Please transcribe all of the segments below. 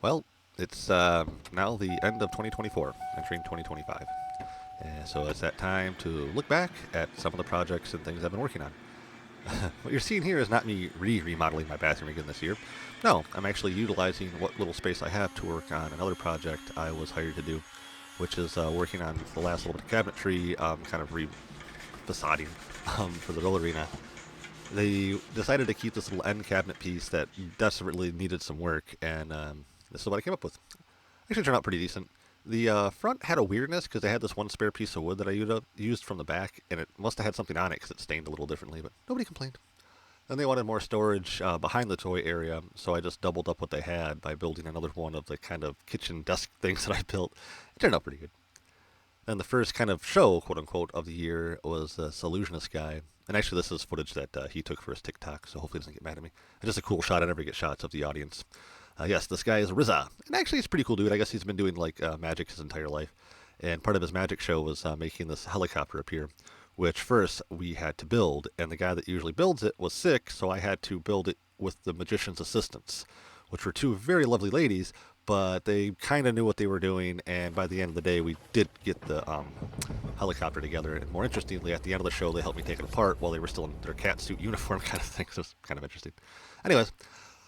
Well, it's now the end of 2024, entering 2025. And so it's that time to look back at some of the projects and things I've been working on. What you're seeing here is not me remodeling my bathroom again this year. No, I'm actually utilizing what little space I have to work on another project I was hired to do, which is working on the last little bit of cabinetry, kind of re-facading for the roll arena. They decided to keep this little end cabinet piece that desperately needed some work, and this is what I came up with. Actually turned out pretty decent. The front had a weirdness because they had this one spare piece of wood that I used from the back, and it must have had something on it because it stained a little differently, but nobody complained. Then they wanted more storage behind the toy area, so I just doubled up what they had by building another one of the kind of kitchen desk things that I built. It turned out pretty good. Then the first kind of show, quote unquote, of the year was this illusionist guy. And actually, this is footage that he took for his TikTok, so hopefully he doesn't get mad at me. It's just a cool shot. I never get shots of the audience. Yes, this guy is Riza. And actually, he's a pretty cool dude. I guess he's been doing like magic his entire life. And part of his magic show was making this helicopter appear, which first we had to build. And the guy that usually builds it was sick, so I had to build it with the magician's assistants, which were two very lovely ladies, but they kind of knew what they were doing. And by the end of the day, we did get the helicopter together. And more interestingly, at the end of the show, they helped me take it apart while they were still in their cat suit uniform kind of thing. So it's kind of interesting. Anyways,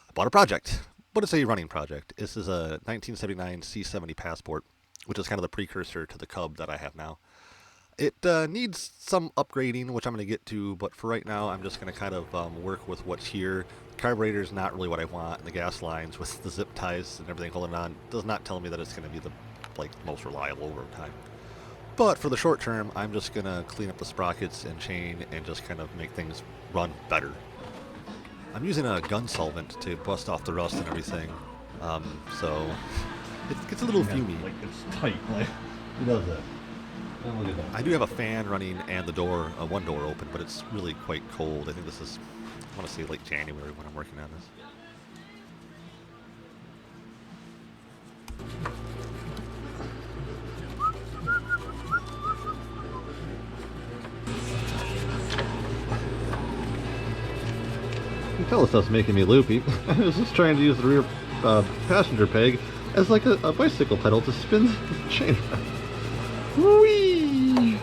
I bought a project, but it's a running project. This is a 1979 C70 Passport, which is kind of the precursor to the Cub that I have now. It needs some upgrading, which I'm going to get to, but for right now, I'm just going to kind of work with what's here. The carburetor is not really what I want, and the gas lines with the zip ties and everything holding on does not tell me that it's going to be the most reliable over time. But for the short term, I'm just going to clean up the sprockets and chain and just kind of make things run better. I'm using a gun solvent to bust off the rust and everything, so it gets a little Yeah, fumy. like it's tight. Like it does that. Oh, look at that. I do have a fan running and the door, one door open, but it's really quite cold. I think this is, I want to say late January when I'm working on this. You can tell this stuff's making me loopy. I was just trying to use the rear passenger peg as like a bicycle pedal to spin the chain around. Whee!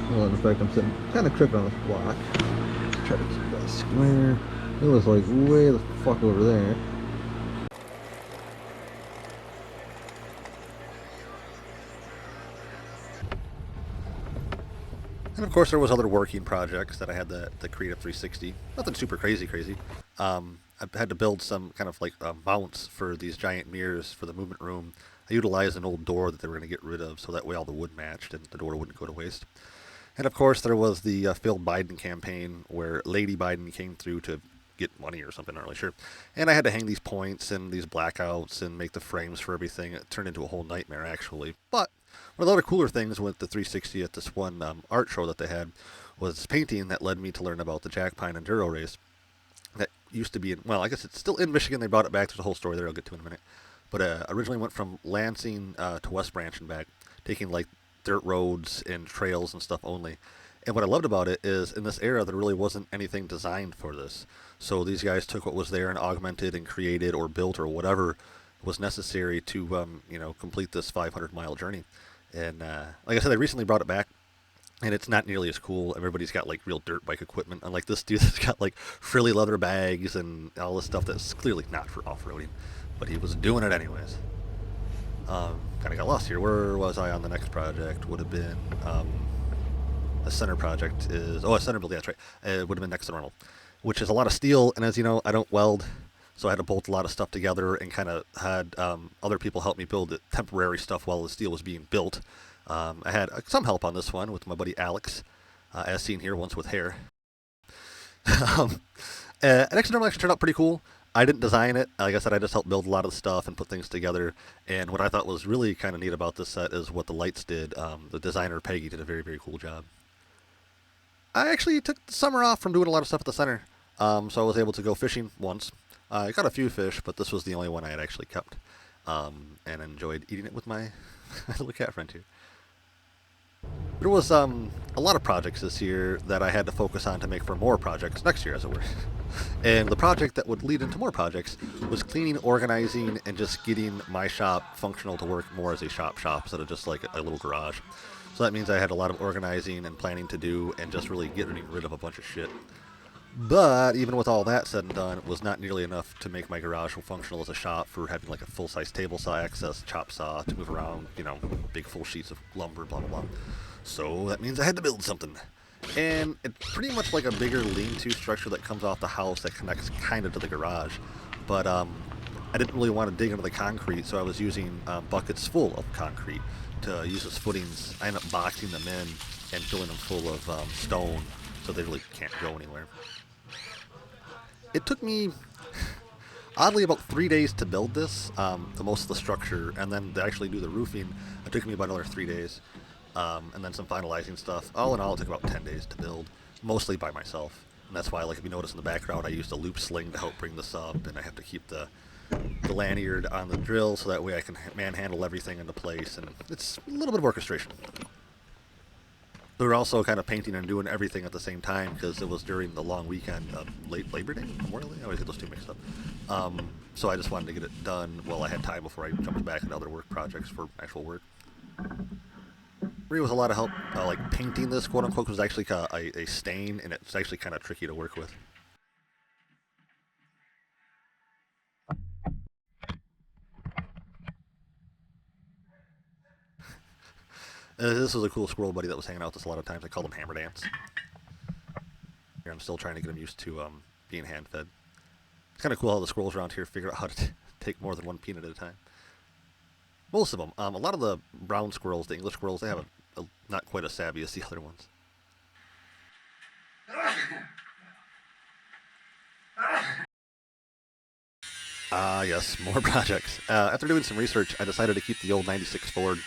Well, in fact, I'm sitting kind of crooked on this block. Try to keep that square. It was like way the fuck over there. And of course, there was other working projects that I had the Creative 360. Nothing super crazy. I had to build some kind of like mounts for these giant mirrors for the movement room. I utilized an old door that they were going to get rid of, so that way all the wood matched and the door wouldn't go to waste. And of course, there was the failed Biden campaign where Lady Biden came through to get money or something, not really sure. And I had to hang these points and these blackouts and make the frames for everything. It turned into a whole nightmare, actually. But one of the other cooler things with the 360 at this one art show that they had was painting that led me to learn about the Jack Pine Enduro race that used to be in, well, I guess it's still in Michigan. They brought it back. There's a whole story there I'll get to in a minute. But originally went from Lansing to West Branch and back, taking like dirt roads and trails and stuff only. And what I loved about it is in this era, there really wasn't anything designed for this. So these guys took what was there and augmented and created or built or whatever was necessary to, complete this 500-mile journey. And like I said, they recently brought it back, and it's not nearly as cool. Everybody's got like real dirt bike equipment, unlike this dude that's got like frilly leather bags and all this stuff that's clearly not for off-roading, but he was doing it anyways. Kind of got lost here. Where was I on the next project? Would have been a center project is a center build. Yeah, that's right. It would have been next to normal, which is a lot of steel. And as you know, I don't weld, so I had to bolt a lot of stuff together and kind of had other people help me build the temporary stuff while the steel was being built. I had some help on this one with my buddy Alex, as seen here, once with hair. um, next to normal actually turned out pretty cool. I didn't design it. Like I said, I just helped build a lot of the stuff and put things together. And what I thought was really kind of neat about this set is what the lights did. The designer, Peggy, did a very, very cool job. I actually took the summer off from doing a lot of stuff at the center. So I was able to go fishing once. I caught a few fish, but this was the only one I had actually kept. and enjoyed eating it with my little cat friend here. There was a lot of projects this year that I had to focus on to make for more projects next year, as it were. And the project that would lead into more projects was cleaning, organizing, and just getting my shop functional to work more as a shop instead of just like a little garage. So that means I had a lot of organizing and planning to do and just really getting rid of a bunch of shit. But even with all that said and done, it was not nearly enough to make my garage functional as a shop for having like a full-size table saw access, chop saw to move around, big full sheets of lumber, blah blah blah. So that means I had to build something. And it's pretty much like a bigger lean-to structure that comes off the house that connects kind of to the garage. But I didn't really want to dig into the concrete, so I was using buckets full of concrete to use as footings. I ended up boxing them in and filling them full of stone so they really can't go anywhere. It took me, oddly, about 3 days to build this, the most of the structure, and then to actually do the roofing, it took me about another 3 days. And then some finalizing stuff. All in all, it took about 10 days to build, mostly by myself. And that's why, like, if you notice in the background, I used a loop sling to help bring this up, and I have to keep the lanyard on the drill so that way I can manhandle everything into place, and it's a little bit of orchestration. We were also kind of painting and doing everything at the same time because it was during the long weekend of late Labor Day, Memorial Day. I always get those two mixed up. So I just wanted to get it done while I had time before I jumped back into other work projects for actual work. There was a lot of help, like painting this, quote unquote, was actually a stain, and it's actually kind of tricky to work with. This was a cool squirrel buddy that was hanging out with us a lot of times. I called him Hammer Dance. Here, I'm still trying to get him used to being hand fed. It's kind of cool how the squirrels around here figure out how to take more than one peanut at a time. Most of them. A lot of the brown squirrels, the English squirrels, they have not quite as savvy as the other ones. Yes, more projects. After doing some research, I decided to keep the old 96 Ford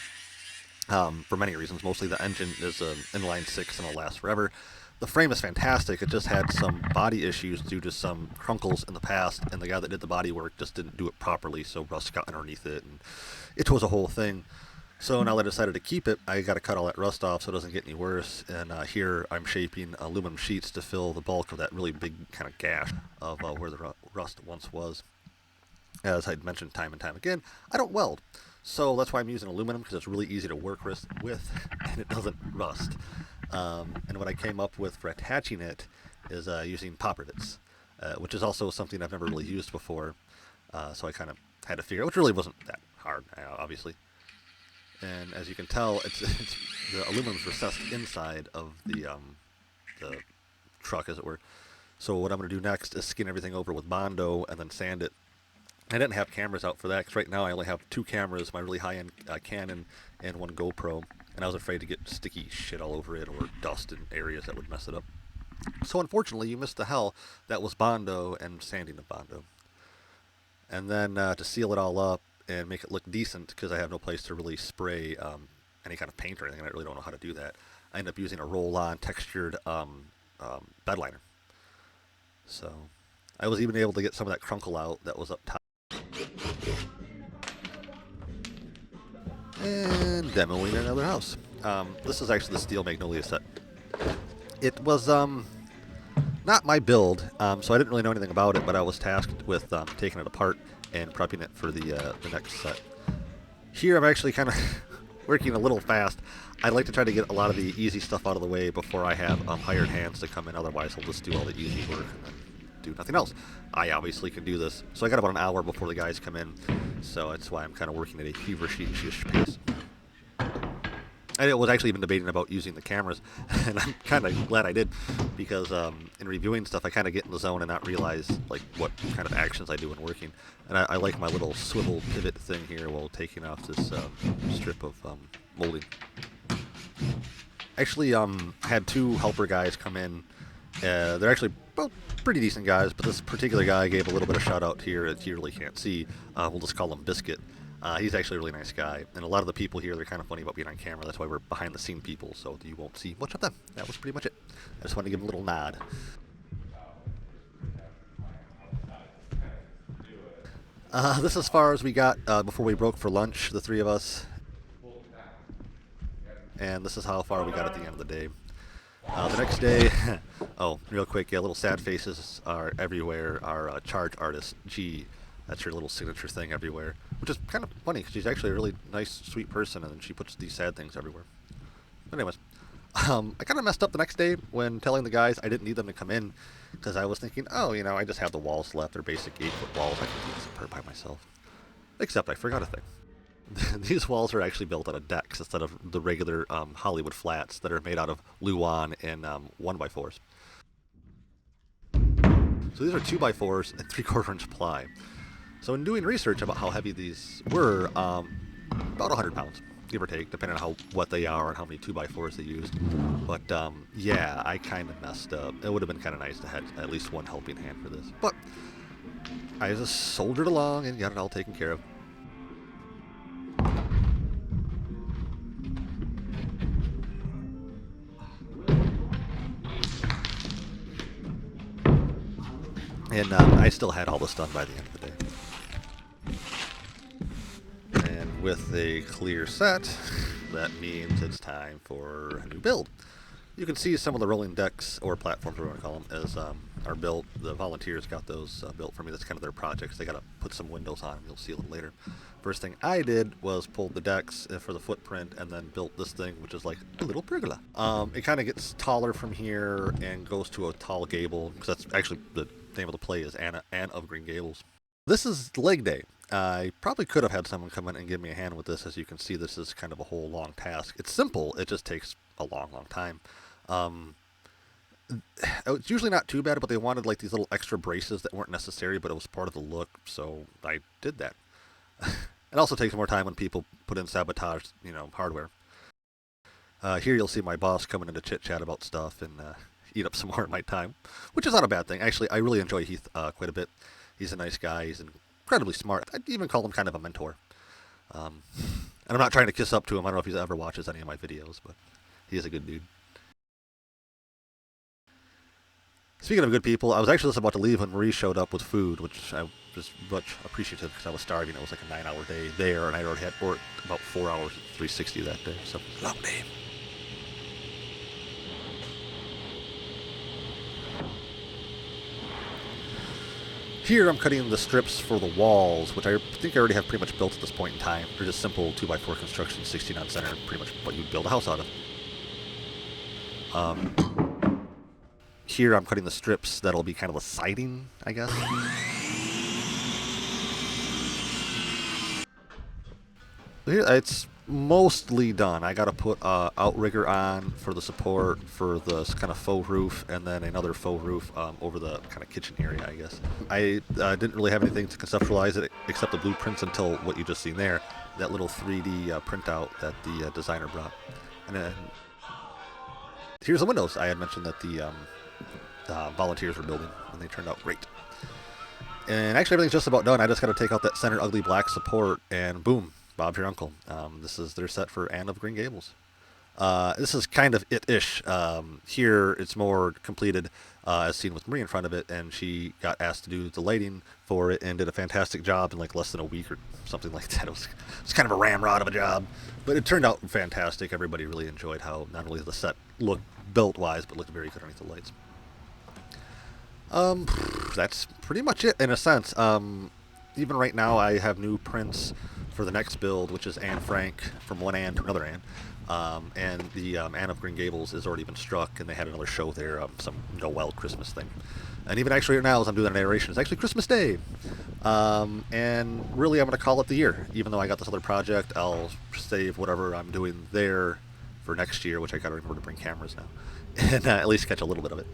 for many reasons. Mostly the engine is an inline 6 and it'll last forever. The frame is fantastic. It just had some body issues due to some crunkles in the past, and the guy that did the body work just didn't do it properly, so rust got underneath it, and it was a whole thing. So now that I decided to keep it, I got to cut all that rust off so it doesn't get any worse. And here I'm shaping aluminum sheets to fill the bulk of that really big kind of gash of where the rust once was. As I'd mentioned time and time again, I don't weld. So that's why I'm using aluminum, because it's really easy to work with and it doesn't rust. And what I came up with for attaching it is using pop rivets, which is also something I've never really used before. So I kind of had to figure out, which really wasn't that hard, obviously. And as you can tell, it's the aluminum's recessed inside of the truck, as it were. So what I'm going to do next is skin everything over with Bondo and then sand it. I didn't have cameras out for that because right now I only have 2 cameras, my really high-end Canon and 1 GoPro, and I was afraid to get sticky shit all over it or dust in areas that would mess it up. So unfortunately, you missed the hell that was Bondo and sanding of Bondo. And then to seal it all up and make it look decent, because I have no place to really spray any kind of paint or anything, and I really don't know how to do that, I ended up using a roll-on textured bed liner. So I was even able to get some of that crunkle out that was up top. And demoing another house. This is actually the Steel Magnolia set. It was not my build, so I didn't really know anything about it, but I was tasked with taking it apart and prepping it for the next set. Here I'm actually kind of working a little fast. I'd like to try to get a lot of the easy stuff out of the way before I have hired hands to come in, otherwise I'll just do all the easy work and then do nothing else. I obviously can do this, so I got about an hour before the guys come in, so that's why I'm kind of working at a feverish pace. I was actually even debating about using the cameras, and I'm kind of glad I did, because in reviewing stuff, I kind of get in the zone and not realize like what kind of actions I do when working. And I like my little swivel pivot thing here while taking off this strip of molding. Actually, had 2 helper guys come in. They're actually both pretty decent guys, but this particular guy gave a little bit of shout out here that you really can't see. We'll just call him Biscuit. He's actually a really nice guy, and a lot of the people here, they're kind of funny about being on camera. That's why we're behind the scene people, so you won't see much of them. That was pretty much it. I just wanted to give him a little nod. This is as far as we got before we broke for lunch, the three of us. And this is how far we got at the end of the day. The next day, oh, real quick, yeah, little sad faces are everywhere. Our charge artist, G, that's her little signature thing everywhere, which is kind of funny because she's actually a really nice, sweet person, and she puts these sad things everywhere. But anyways, I kind of messed up the next day when telling the guys I didn't need them to come in because I was thinking, oh, I just have the walls left. They're basic 8-foot walls. I can do this by myself. Except I forgot a thing. These walls are actually built out of decks instead of the regular Hollywood flats that are made out of Luan and 1x4s. So these are 2x4s and 3/4 inch ply. So in doing research about how heavy these were, about 100 pounds, give or take, depending on what they are and how many 2x4s they used. But yeah, I kind of messed up. It would have been kind of nice to have at least one helping hand for this. But I just soldiered along and got it all taken care of. And I still had all this done by the end of the day. And with a clear set, that means it's time for a new build. You can see some of the rolling decks, or platforms, whatever you want to call them, as are built. The volunteers got those built for me. That's kind of their projects. They got to put some windows on them. You'll see a little later. First thing I did was pull the decks for the footprint and then built this thing, which is like a little pergola. It kind of gets taller from here and goes to a tall gable, because that's actually the name of the play is Anne of Green Gables. This is leg day. I probably could have had someone come in and give me a hand with this. As you can see, this is kind of a whole long task. It's simple. It just takes a long time. It's usually not too bad, but they wanted like these little extra braces that weren't necessary, but it was part of the look, so I did that. It also takes more time when people put in sabotage, hardware. Here you'll see my boss coming in to chit-chat about stuff and eat up some more of my time, which is not a bad thing. Actually, I really enjoy Heath quite a bit. He's a nice guy. He's incredibly smart. I'd even call him kind of a mentor. And I'm not trying to kiss up to him. I don't know if he ever watches any of my videos, but he is a good dude. Speaking of good people, I was actually just about to leave when Marie showed up with food, which I was much appreciative because I was starving. It was like a 9-hour day there, and I already had worked about 4 hours at 360 that day. So, long day. Here I'm cutting the strips for the walls, which I think I already have pretty much built at this point in time. They're just simple 2x4 construction, 16 on center, pretty much what you'd build a house out of. Here I'm cutting the strips that'll be kind of the siding, I guess. It's mostly done. I got to put outrigger on for the support for the kind of faux roof, and then another faux roof over the kind of kitchen area, I guess. I didn't really have anything to conceptualize it except the blueprints until what you just seen there, that little 3D printout that the designer brought. And then here's the windows. I had mentioned that the volunteers were building, and they turned out great. And actually everything's just about done. I just got to take out that center ugly black support, and boom, Bob's your uncle. This is their set for Anne of Green Gables. This is kind of it-ish. Here it's more completed, as seen with Marie in front of it, and she got asked to do the lighting for it and did a fantastic job in like less than a week or something like that. It was kind of a ramrod of a job, but it turned out fantastic. Everybody really enjoyed how not only the set looked built-wise, but looked very good underneath the lights. That's pretty much it in a sense. Even right now I have new prints for the next build, which is Anne Frank, from one Anne to another Anne. And the Anne of Green Gables has already been struck, and they had another show there, some Noel Christmas thing. And even actually right now, as I'm doing the narration, it's actually Christmas Day. And really I'm going to call it the year. Even though I got this other project, I'll save whatever I'm doing there for next year, which I got to remember to bring cameras now, and at least catch a little bit of it.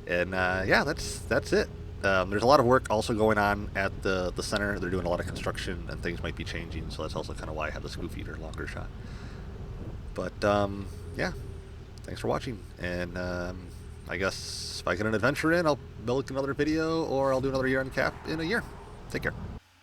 And yeah, that's it. There's a lot of work also going on at the center. They're doing a lot of construction, and things might be changing, so that's also kind of why I have this goofier, longer shot. But yeah, thanks for watching, and I guess if I get an adventure in, I'll build another video, or I'll do another year on cap in a year. Take care.